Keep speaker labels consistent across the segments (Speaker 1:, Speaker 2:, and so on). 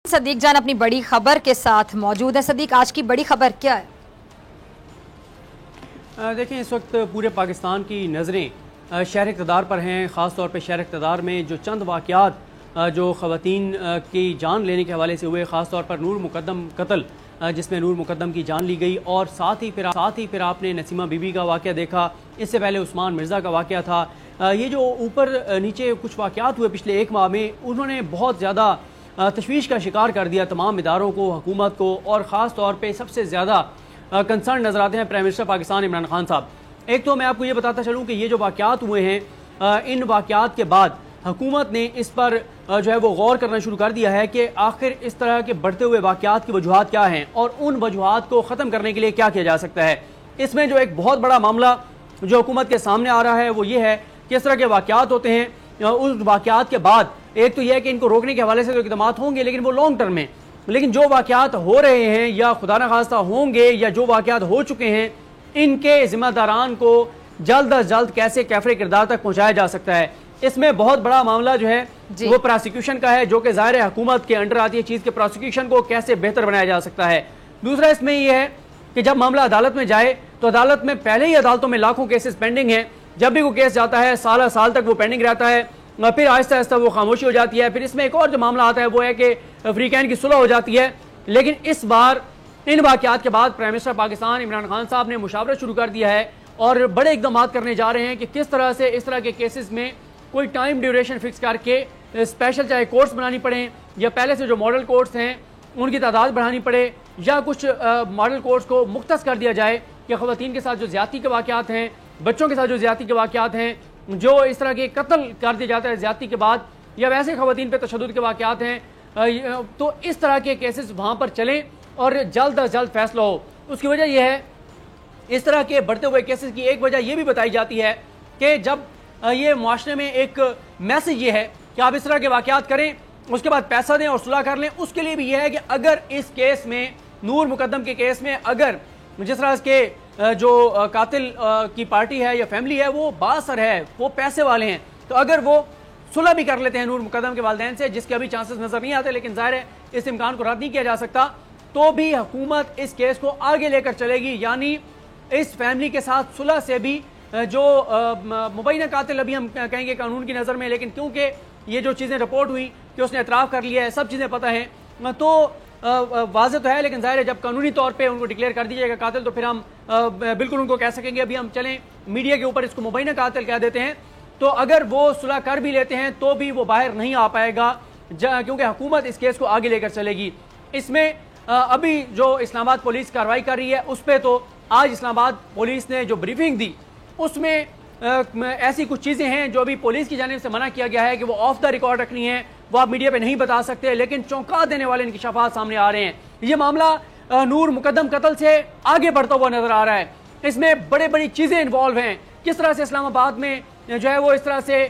Speaker 1: صدیق جان اپنی بڑی خبر کے ساتھ موجود ہے۔ صدیق، آج کی بڑی خبر کیا ہے؟
Speaker 2: دیکھیں، اس وقت پورے پاکستان کی نظریں شہر اقتدار پر ہیں، خاص طور پہ شہر اقتدار میں جو چند واقعات جو خواتین کی جان لینے کے حوالے سے ہوئے، خاص طور پر نور مقدم قتل جس میں نور مقدم کی جان لی گئی، اور ساتھ ہی پھر آپ نے نسیمہ بی بی کا واقعہ دیکھا، اس سے پہلے عثمان مرزا کا واقعہ تھا۔ یہ جو اوپر نیچے کچھ واقعات ہوئے پچھلے ایک ماہ میں، انہوں نے بہت زیادہ تشویش کا شکار کر دیا تمام اداروں کو، حکومت کو، اور خاص طور پہ سب سے زیادہ کنسرن نظر آتے ہیں پرائم منسٹر پاکستان عمران خان صاحب۔ ایک تو میں آپ کو یہ بتاتا چلوں کہ یہ جو واقعات ہوئے ہیں، ان واقعات کے بعد حکومت نے اس پر جو ہے وہ غور کرنا شروع کر دیا ہے کہ آخر اس طرح کے بڑھتے ہوئے واقعات کی وجوہات کیا ہیں اور ان وجوہات کو ختم کرنے کے لیے کیا کیا جا سکتا ہے۔ اس میں جو ایک بہت بڑا معاملہ جو حکومت کے سامنے آ رہا ہے وہ یہ ہے کہ اس طرح کے واقعات ہوتے ہیں، اس واقعات کے بعد ایک تو یہ ہے کہ ان کو روکنے کے حوالے سے تو اقدامات ہوں گے، لیکن وہ لانگ ٹرم میں، لیکن جو واقعات ہو رہے ہیں یا خدا نخواستہ ہوں گے یا جو واقعات ہو چکے ہیں، ان کے ذمہ داران کو جلد از جلد کیسے کیفر کردار تک پہنچایا جا سکتا ہے۔ اس میں بہت بڑا معاملہ جو ہے وہ پراسیکیوشن کا ہے، جو کہ ظاہر حکومت کے انڈر آتی ہے چیز کے، پراسیکیوشن کو کیسے بہتر بنایا جا سکتا ہے۔ دوسرا اس میں یہ ہے کہ جب معاملہ عدالت میں جائے تو عدالت میں پہلے ہی عدالتوں میں لاکھوں کیسز پینڈنگ ہیں، جب بھی کوئی کیس جاتا ہے سال تک وہ پینڈنگ رہتا ہے، پھر آہستہ آہستہ وہ خاموشی ہو جاتی ہے۔ پھر اس میں ایک اور جو معاملہ آتا ہے وہ ہے کہ فریقین کی صلح ہو جاتی ہے، لیکن اس بار ان واقعات کے بعد پرائم منسٹر پاکستان عمران خان صاحب نے مشاورت شروع کر دیا ہے اور بڑے اقدامات کرنے جا رہے ہیں کہ کس طرح سے اس طرح کے کیسز میں کوئی ٹائم ڈیوریشن فکس کر کے اسپیشل چاہے کورٹس بنانی پڑیں یا پہلے سے جو ماڈل کورٹس ہیں ان کی تعداد بڑھانی پڑے، یا کچھ ماڈل کورٹس کو مختص کر دیا جائے کہ خواتین کے ساتھ جو زیادتی کے واقعات ہیں، بچوں کے ساتھ جو زیادتی کے واقعات ہیں، جو اس طرح کے قتل کر دیا جاتا ہے زیادتی کے بعد، یا ویسے خواتین پہ تشدد کے واقعات ہیں، تو اس طرح کے کیسز وہاں پر چلیں اور جلد از جلد فیصلہ ہو۔ اس کی وجہ یہ ہے، اس طرح کے بڑھتے ہوئے کیسز کی ایک وجہ یہ بھی بتائی جاتی ہے کہ جب یہ معاشرے میں ایک میسج یہ ہے کہ آپ اس طرح کے واقعات کریں، اس کے بعد پیسہ دیں اور صلح کر لیں، اس کے لیے بھی یہ ہے کہ اگر اس کیس میں، نور مقدم کے کیس میں، اگر جس طرح اس کے جو قاتل کی پارٹی ہے یا فیملی ہے وہ بااثر ہے، وہ پیسے والے ہیں، تو اگر وہ صلح بھی کر لیتے ہیں نور مقدم کے والدین سے، جس کے ابھی چانسز نظر نہیں آتے لیکن ظاہر ہے اس امکان کو رد نہیں کیا جا سکتا، تو بھی حکومت اس کیس کو آگے لے کر چلے گی، یعنی اس فیملی کے ساتھ صلح سے بھی جو مبینہ قاتل ابھی ہم کہیں گے قانون کی نظر میں، لیکن کیونکہ یہ جو چیزیں رپورٹ ہوئی کہ اس نے اعتراف کر لیا ہے، سب چیزیں پتہ ہیں، تو واضح تو ہے، لیکن ظاہر ہے جب قانونی طور پہ ان کو ڈکلیئر کر دیجیے گا قاتل، تو پھر ہم بالکل ان کو کہہ سکیں گے ابھی ہم چلیں میڈیا کے اوپر اس کو مبینہ قاتل کہہ دیتے ہیں، تو اگر وہ صلح کر بھی لیتے ہیں تو بھی وہ باہر نہیں آ پائے گا، کیونکہ حکومت اس کیس کو آگے لے کر چلے گی۔ اس میں ابھی جو اسلام آباد پولیس کارروائی کر رہی ہے اس پہ تو آج اسلام آباد پولیس نے جو بریفنگ دی اس میں ایسی کچھ چیزیں ہیں جو ابھی پولیس کی جانب سے منع کیا گیا ہے کہ وہ آف دا ریکارڈ رکھنی ہے، وہ آپ میڈیا پہ نہیں بتا سکتے، لیکن چونکا دینے والے انکشافات سامنے آ رہے ہیں۔ یہ معاملہ نور مقدم قتل سے آگے بڑھتا ہوا نظر آ رہا ہے، اس میں بڑی چیزیں انوالو ہیں، کس طرح سے اسلام آباد میں جو ہے وہ اس طرح سے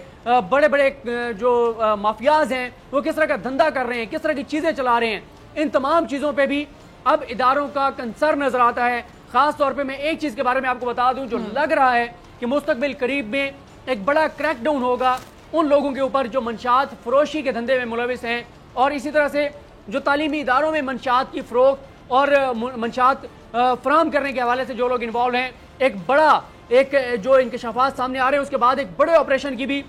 Speaker 2: بڑے جو مافیاز ہیں وہ کس طرح کا دھندا کر رہے ہیں، کس طرح کی چیزیں چلا رہے ہیں، ان تمام چیزوں پہ بھی اب اداروں کا کنسرن نظر آتا ہے۔ خاص طور پہ میں ایک چیز کے بارے میں آپ کو بتا دوں جو لگ رہا ہے کہ مستقبل قریب میں ایک بڑا کریک ڈاؤن ہوگا ان لوگوں کے اوپر جو منشیات فروشی کے دھندے میں ملوث ہیں، اور اسی طرح سے جو تعلیمی اداروں میں منشیات کی فروخت اور منشیات فراہم کرنے کے حوالے سے جو لوگ انوالو ہیں۔ ایک جو انکشافات سامنے آ رہے ہیں اس کے بعد ایک بڑے آپریشن کی بھی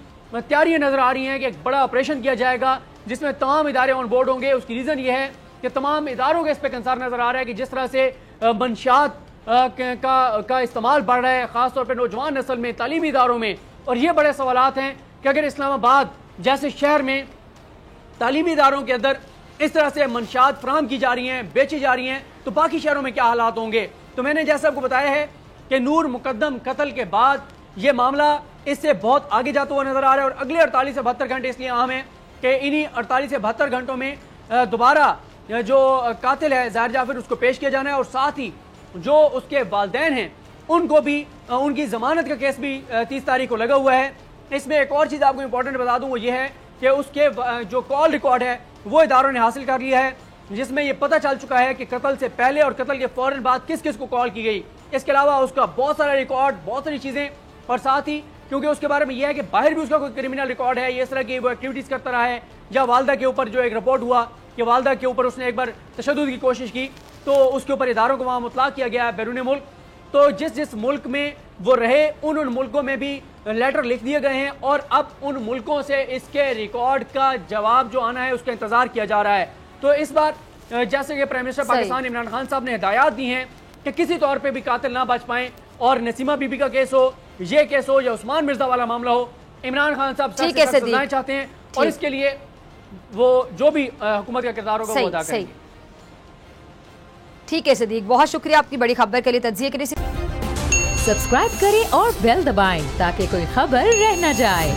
Speaker 2: تیاریاں نظر آ رہی ہیں کہ ایک بڑا آپریشن کیا جائے گا جس میں تمام ادارے آن بورڈ ہوں گے۔ اس کی ریزن یہ ہے کہ تمام اداروں کے اس پہ کنسرن نظر آ رہا ہے کہ جس طرح سے منشیات کا استعمال بڑھ رہا ہے، خاص طور پہ نوجوان نسل میں، تعلیمی اداروں میں، اور یہ بڑے سوالات ہیں کہ اگر اسلام آباد جیسے شہر میں تعلیمی اداروں کے اندر اس طرح سے منشیات فراہم کی جا رہی ہیں، بیچی جا رہی ہیں، تو باقی شہروں میں کیا حالات ہوں گے۔ تو میں نے جیسے آپ کو بتایا ہے کہ نور مقدم قتل کے بعد یہ معاملہ اس سے بہت آگے جاتا ہوا نظر آ رہا ہے، اور اگلے 48 سے 72 گھنٹے اس لیے اہم ہیں کہ انہی 48 سے 72 گھنٹوں میں دوبارہ جو قاتل ہے ظاہر جعفر اس کو پیش کیا جانا ہے، اور ساتھ ہی جو اس کے والدین ہیں ان کو بھی ان کی ضمانت کا کیس بھی 30 تاریخ کو لگا ہوا ہے۔ اس میں ایک اور چیز آپ کو امپورٹنٹ بتا دوں وہ یہ ہے کہ اس کے جو کال ریکارڈ ہے وہ اداروں نے حاصل کر لیا ہے، جس میں یہ پتہ چل چکا ہے کہ قتل سے پہلے اور قتل کے فوراً بعد کس کس کو کال کی گئی۔ اس کے علاوہ اس کا بہت سارا ریکارڈ، بہت ساری چیزیں، اور ساتھ ہی کیونکہ اس کے بارے میں یہ ہے کہ باہر بھی اس کا کوئی کرمنل ریکارڈ ہے، یہ اس طرح کی وہ ایکٹیویٹیز کرتا رہا ہے، یا والدہ کے اوپر جو ایک رپورٹ ہوا کہ والدہ کے اوپر اس نے ایک بار تشدد کی کوشش کی تو اس کے اوپر اداروں کو وہاں مطلع کیا گیا ہے بیرون ملک. تو جس ملک میں وہ رہے ان ملکوں میں بھی لیٹر لکھ دیے گئے ہیں اور اب ان ملکوں سے اس کے ریکارڈ کا جواب جو آنا ہے اس کا انتظار کیا جا رہا ہے. تو اس بار جیسے کہ پرائم منسٹر پاکستان عمران خان صاحب نے ہدایات دی ہیں کہ کسی طور پہ بھی قاتل نہ بچ پائیں اور نسیمہ بی بی کا کیس ہو یہ کیس ہو یا عثمان مرزا والا معاملہ ہو عمران خان صاحب سخت سے سخت سزائیں چاہتے ہیں اور اس کے لیے وہ جو بھی حکومت کا کردار ہوگا وہ ادا کریں گے.
Speaker 1: ٹھیک ہے صدیق, بہت شکریہ آپ کی بڑی خبر کے لیے, تجزیے کے لیے.
Speaker 3: سبسکرائب کریں اور بیل دبائیں تاکہ کوئی خبر رہ نہ جائے.